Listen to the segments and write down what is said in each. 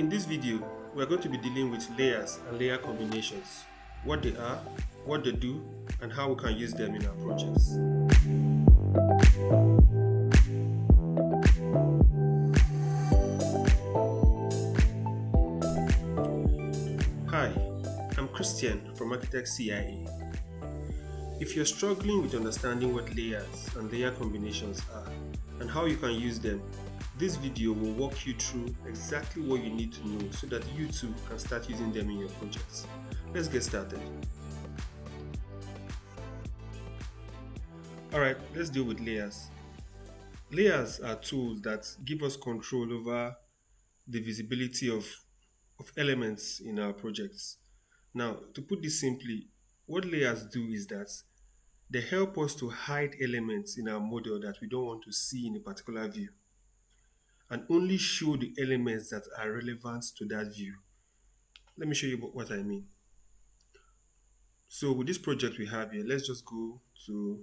In this video, we are going to be dealing with layers and layer combinations, what they are, what they do, and how we can use them in our projects. Hi, I'm Christian from Architect CIA. If you're struggling with understanding what layers and layer combinations are and how you can use them, this video will walk you through exactly what you need to know so that you too can start using them in your projects. Let's get started. Alright, let's deal with layers. Layers are tools that give us control over the visibility of elements in our projects. Now, to put this simply, what layers do is that they help us to hide elements in our model that we don't want to see in a particular view and only show the elements that are relevant to that view. Let me show you what I mean. So with this project we have here, let's just go to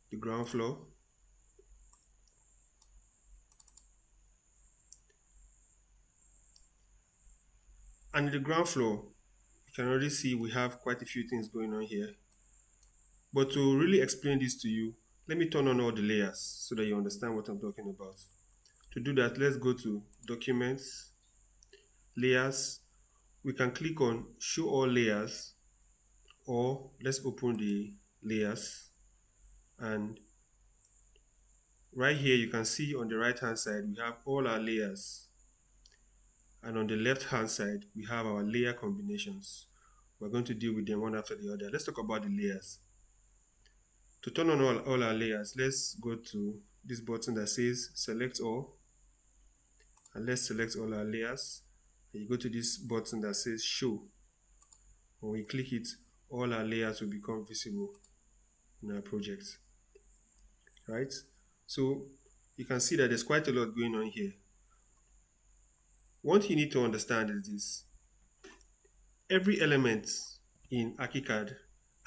the ground floor. And in the ground floor, you can already see we have quite a few things going on here. But to really explain this to you, let me turn on all the layers so that you understand what I'm talking about. To do that, let's go to Documents, Layers. We can click on Show All Layers, or let's open the layers. And right here, you can see on the right hand side, we have all our layers. And on the left hand side, we have our layer combinations. We're going to deal with them one after the other. Let's talk about the layers. To turn on all our layers, let's go to this button that says Select All. And let's select all our layers. And you go to this button that says Show. When we click it, all our layers will become visible in our project. Right? So you can see that there's quite a lot going on here. One thing you need to understand is this. Every element in ArchiCAD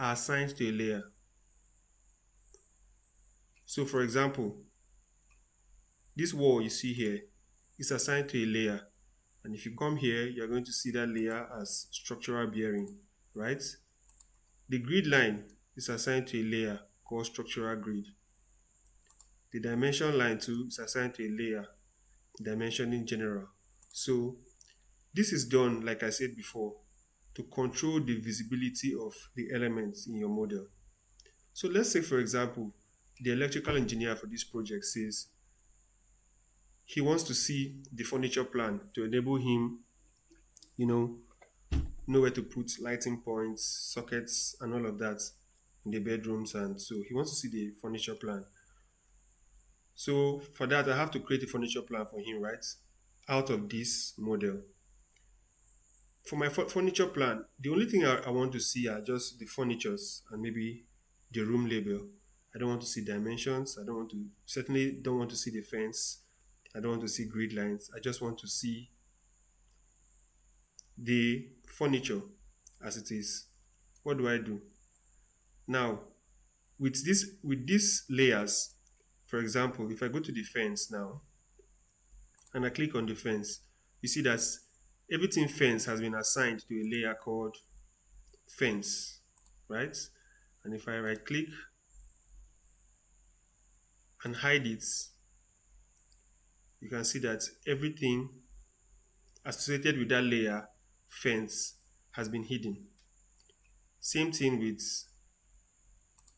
are assigned to a layer. So for example, this wall you see here is assigned to a layer. And if you come here, you're going to see that layer as structural bearing, right? The grid line is assigned to a layer called structural grid. The dimension line too is assigned to a layer, dimension in general. So this is done, like I said before, to control the visibility of the elements in your model. So let's say, for example, the electrical engineer for this project says he wants to see the furniture plan to enable him, know where to put lighting points, sockets, and all of that in the bedrooms. And so he wants to see the furniture plan. So for that, I have to create a furniture plan for him, right? Out of this model. For my furniture plan, the only thing I want to see are just the furnitures and maybe the room label. I don't want to see dimensions. Certainly don't want to see the fence. I don't want to see grid lines. I just want to see the furniture as it is. What do I do? Now, with these layers, for example, if I go to the fence now and I click on the fence, you see that everything fence has been assigned to a layer called fence, right? And if I right click and hide it, you can see that everything associated with that layer fence has been hidden. Same thing with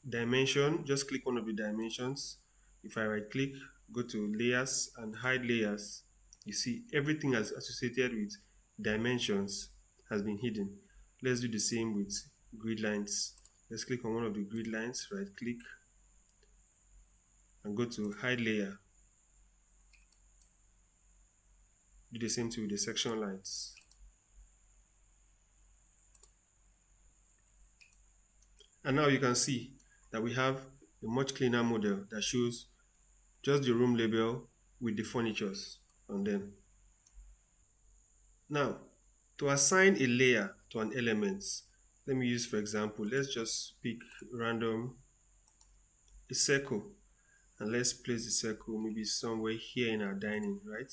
dimension. Just click one of the dimensions. If I right click, go to layers and hide layers, you see everything as associated with dimensions has been hidden. Let's do the same with grid lines. Let's click on one of the grid lines, right click and go to hide layer. Do the same thing with the section lines. And now you can see that we have a much cleaner model that shows just the room label with the furnitures on them. Now, to assign a layer to an element, let me use, for example, let's just pick random a circle, and let's place the circle maybe somewhere here in our dining, right?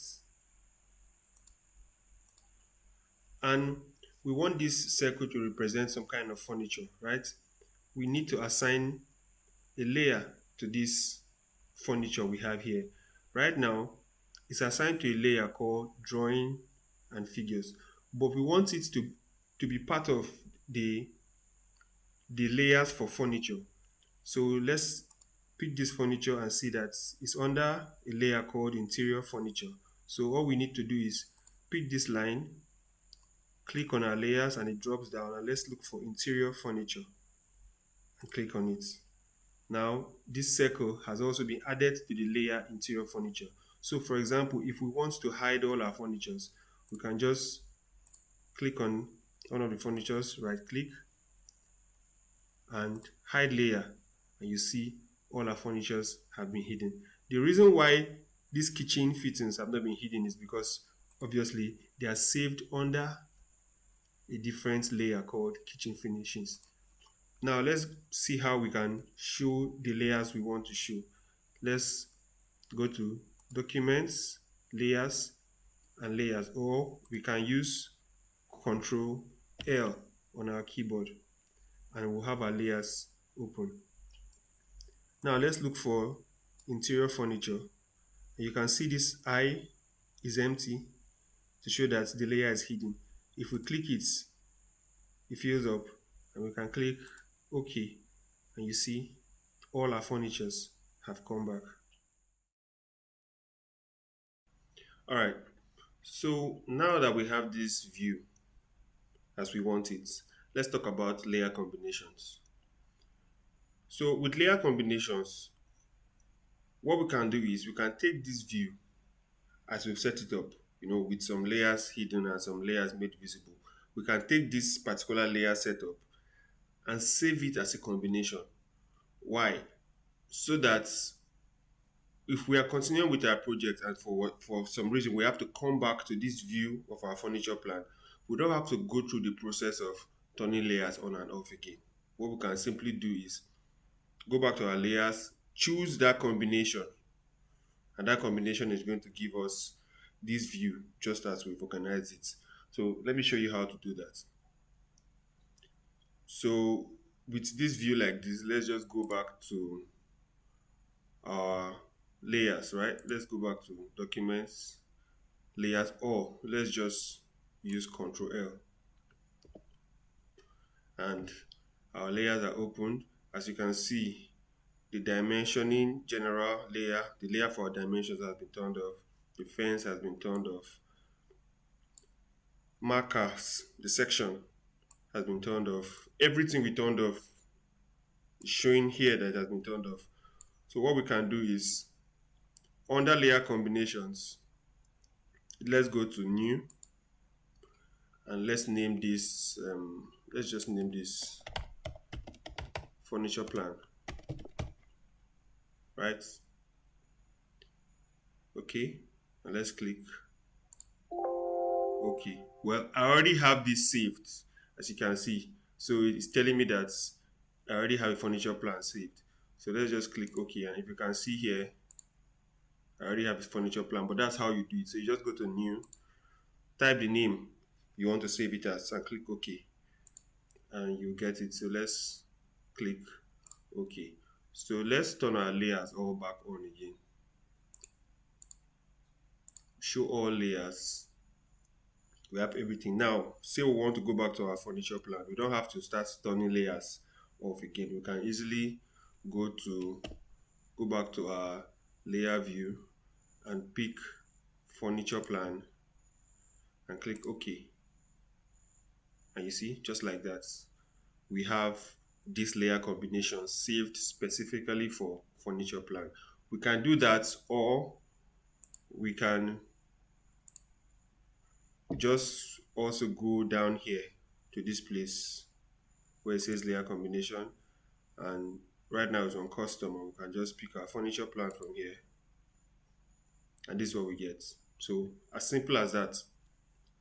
And we want this circle to represent some kind of furniture, right? We need to assign a layer to this furniture we have here. Right now, it's assigned to a layer called drawing and figures, but we want it to be part of the, the layers for furniture. So let's pick this furniture and see that it's under a layer called interior furniture. So all we need to do is pick this line, click on our layers, and it drops down, and let's look for interior furniture and click on it. Now this circle has also been added to the layer interior furniture. So for example, if we want to hide all our furnitures, we can just click on one of the furnitures, right click and hide layer, and you see all our furnitures have been hidden. The reason why these kitchen fittings have not been hidden is because obviously they are saved under a different layer called kitchen finishings. Now let's see how we can show the layers we want to show. Let's go to documents, layers, and layers, or we can use Control L on our keyboard and we'll have our layers open. Now let's look for interior furniture. You can see this eye is empty to show that the layer is hidden. If we click it, it fills up, and we can click OK, and you see all our furnitures have come back. Alright, so now that we have this view as we want it, let's talk about layer combinations. So with layer combinations, what we can do is we can take this view as we've set it up, with some layers hidden and some layers made visible. We can take this particular layer setup and save it as a combination. Why? So that if we are continuing with our project and for some reason we have to come back to this view of our furniture plan, we don't have to go through the process of turning layers on and off again. What we can simply do is go back to our layers, choose that combination, and that combination is going to give us this view just as we've organized it. So let me show you how to do that. So with this view like this, let's just go back to our layers, right? Let's go back to documents, layers, or let's just use Control L. And our layers are opened. As you can see, the dimensioning general layer, the layer for our dimensions has been turned off. The fence has been turned off. Markers, the section has been turned off. Everything we turned off is showing here that it has been turned off. So what we can do is, under layer combinations, let's go to new, and let's name this, let's just name this furniture plan, right? Okay, and let's click OK. Well, I already have this saved, as you can see. So it's telling me that I already have a furniture plan saved. So let's just click OK, and if you can see here, I already have a furniture plan, but that's how you do it. So you just go to new, type the name you want to save it as, and click OK, and you get it. So let's click OK. So let's turn our layers all back on again. Show all layers. We have everything. Now, say we want to go back to our furniture plan. We don't have to start turning layers off again. We can easily go back to our layer view and pick furniture plan and click OK. And you see, just like that, we have this layer combination saved specifically for furniture plan. We can do that, or we can just also go down here to this place where it says layer combination, and right now it's on custom, and we can just pick our furniture plan from here, and this is what we get. So as simple as that.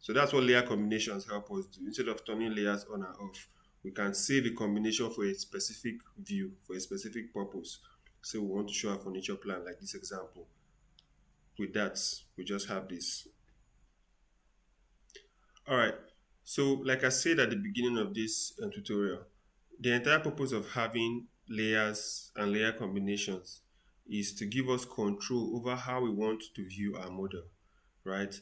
So that's what layer combinations help us do. Instead of turning layers on and off, we can save a combination for a specific view, for a specific purpose. So we want to show our furniture plan like this example. With that, we just have this. All right. So like I said at the beginning of this tutorial, the entire purpose of having layers and layer combinations is to give us control over how we want to view our model, right?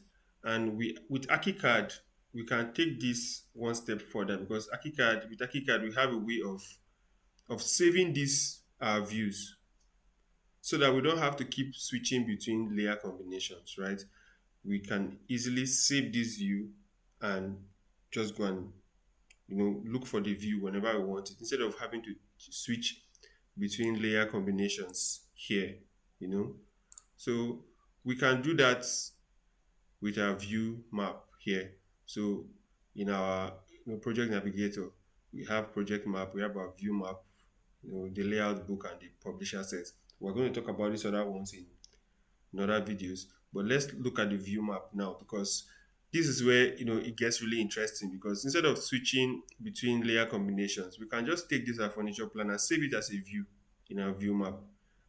And we with ArchiCAD, we can take this one step further because with ArchiCAD we have a way of saving these views so that we don't have to keep switching between layer combinations, right? We can easily save this view and just go and look for the view whenever we want it instead of having to switch between layer combinations here, you know. So we can do that with our view map here. So in our project navigator, we have project map, we have our view map, the layout book and the publisher set. We're going to talk about these other ones in other videos, but let's look at the view map now because this is where it gets really interesting because instead of switching between layer combinations, we can just take this our furniture plan and save it as a view in our view map,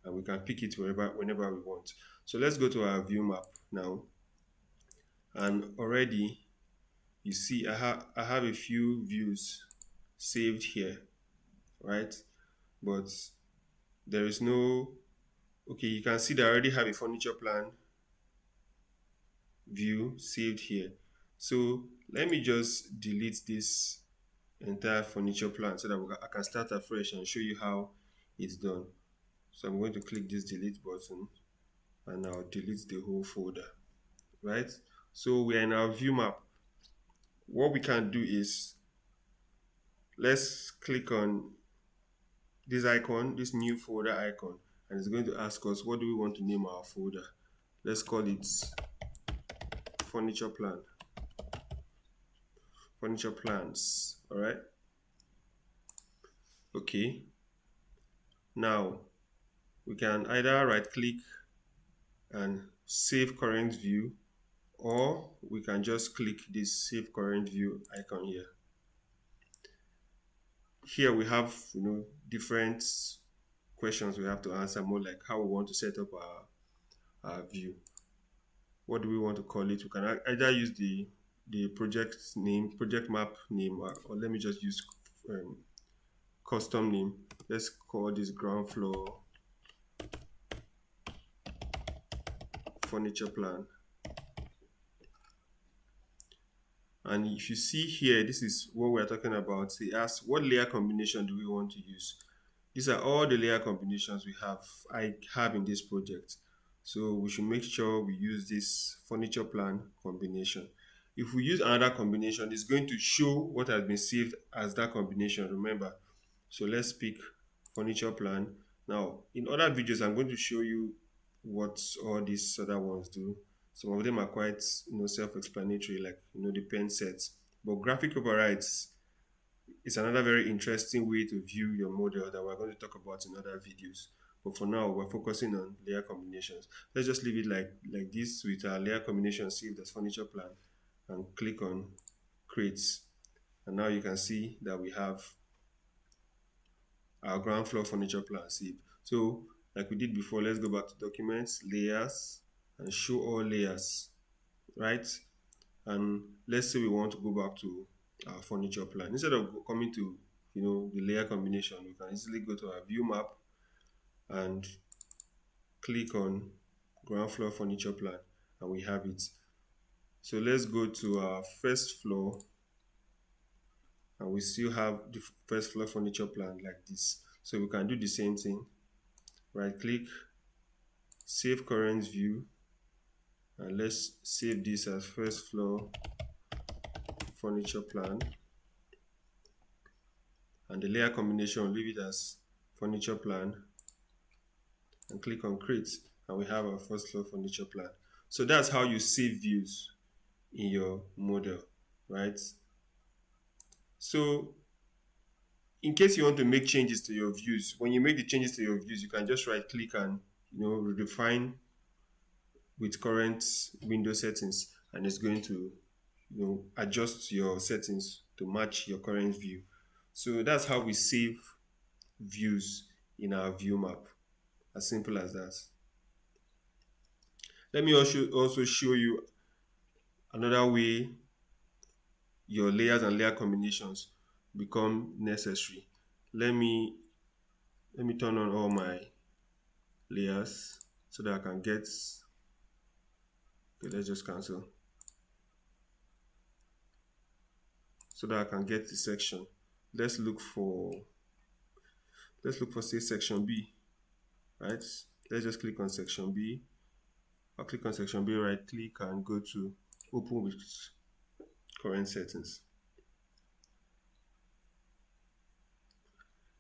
and we can pick it whenever we want. So let's go to our view map now, and already you see I have a few views saved here, right? But there is no, okay, you can see that I already have a furniture plan view saved here. So let me just delete this entire furniture plan so that I can start afresh and show you how it's done. So I'm going to click this delete button and I'll delete the whole folder, right? So we're in our view map. What we can do is let's click on this icon, this new folder icon, and it's going to ask us what do we want to name our folder. Let's call it furniture plan, furniture plans. All right, okay. Now we can either right click and save current view, or we can just click this save current view icon here. Here we have different questions we have to answer, more like how we want to set up our view. What do we want to call it? We can either use the project name, project map name, or let me just use custom name. Let's call this ground floor furniture plan. And if you see here, this is what we're talking about. They ask what layer combination do we want to use. These are all the layer combinations I have in this project. So we should make sure we use this furniture plan combination. If we use another combination, it's going to show what has been saved as that combination, remember. So let's pick furniture plan. Now, in other videos, I'm going to show you what all these other ones do. Some of them are quite self-explanatory, like the pen sets. But graphic overrides is another very interesting way to view your model that we're going to talk about in other videos. But for now, we're focusing on layer combinations. Let's just leave it like this with our layer combination saved as furniture plan and click on create. And now you can see that we have our ground floor furniture plan saved. So like we did before, let's go back to documents, layers, and show all layers, right? And let's say we want to go back to our furniture plan. Instead of coming to the layer combination, we can easily go to our view map and click on ground floor furniture plan, and we have it. So let's go to our first floor, and we still have the first floor furniture plan like this. So we can do the same thing. Right click, save current view, and let's save this as first floor furniture plan, and the layer combination, leave it as furniture plan, and click on create, and we have our first floor furniture plan. So that's how you save views in your model, right? So in case you want to make changes to your views, when you make the changes to your views, you can just right click and redefine with current window settings, and it's going to adjust your settings to match your current view. So that's how we save views in our view map, as simple as that. Let me also show you another way your layers and layer combinations become necessary. Let me turn on all my layers so that I can get, okay, let's just cancel, so that I can get the section. Let's look for say section B, right? Let's just click on section B. I'll click on section B, right click and go to open with current settings.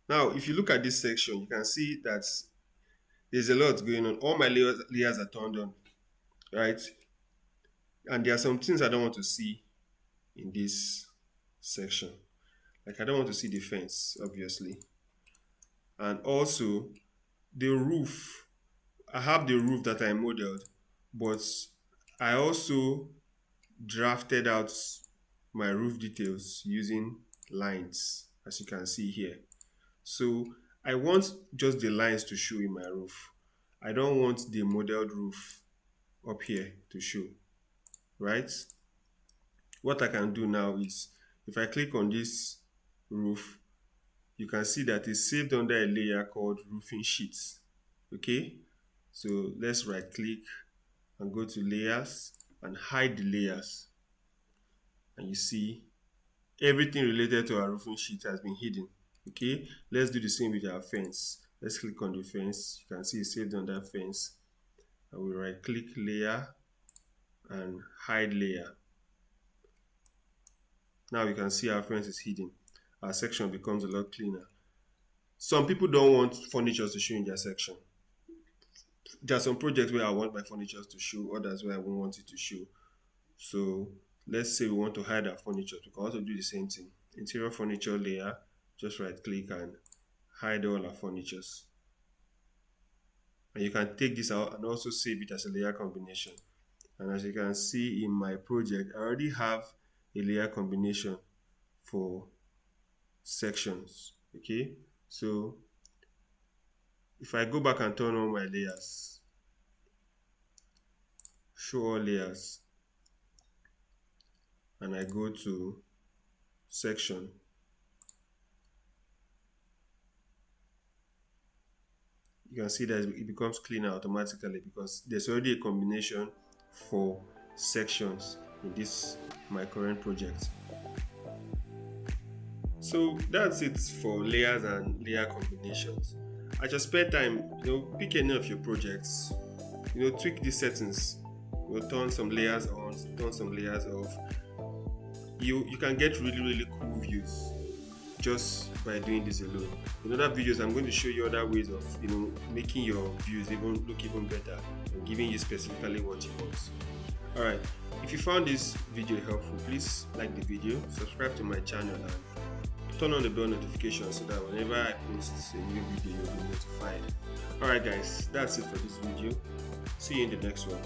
Now, if you look at this section, you can see that there's a lot going on. All my layers are turned on, right? And there are some things I don't want to see in this section. Like I don't want to see the fence, obviously. And also the roof. I have the roof that I modeled, but I also drafted out my roof details using lines, as you can see here. So I want just the lines to show in my roof. I don't want the modeled roof up here to show, right? What I can do now is, if I click on this roof, you can see that it's saved under a layer called roofing sheets. Okay, so let's right click and go to layers and hide the layers, and you see everything related to our roofing sheet has been hidden. Okay, let's do the same with our fence. Let's click on the fence. You can see it's saved under fence, and we right click layer and hide layer. Now you can see our fence is hidden. Our section becomes a lot cleaner. Some people don't want furniture to show in their section. There are some projects where I want my furniture to show, others where I won't want it to show. So let's say we want to hide our furniture. We can also do the same thing. Interior furniture layer, just right click and hide all our furnitures. And you can take this out and also save it as a layer combination. And as you can see in my project, I already have a layer combination for sections. Okay, so if I go back and turn on my layers, show all layers, and I go to section, you can see that it becomes cleaner automatically because there's already a combination for sections in this my current project. So that's it for layers and layer combinations. At your spare time, pick any of your projects, tweak the settings, turn some layers on, turn some layers off. You can get really cool views just by doing this alone. In other videos, I'm going to show you other ways of making your views look even better and giving you specifically what you want. Alright, if you found this video helpful, please like the video, subscribe to my channel, and turn on the bell notification so that whenever I post a new video, you'll be notified. Alright guys, that's it for this video. See you in the next one.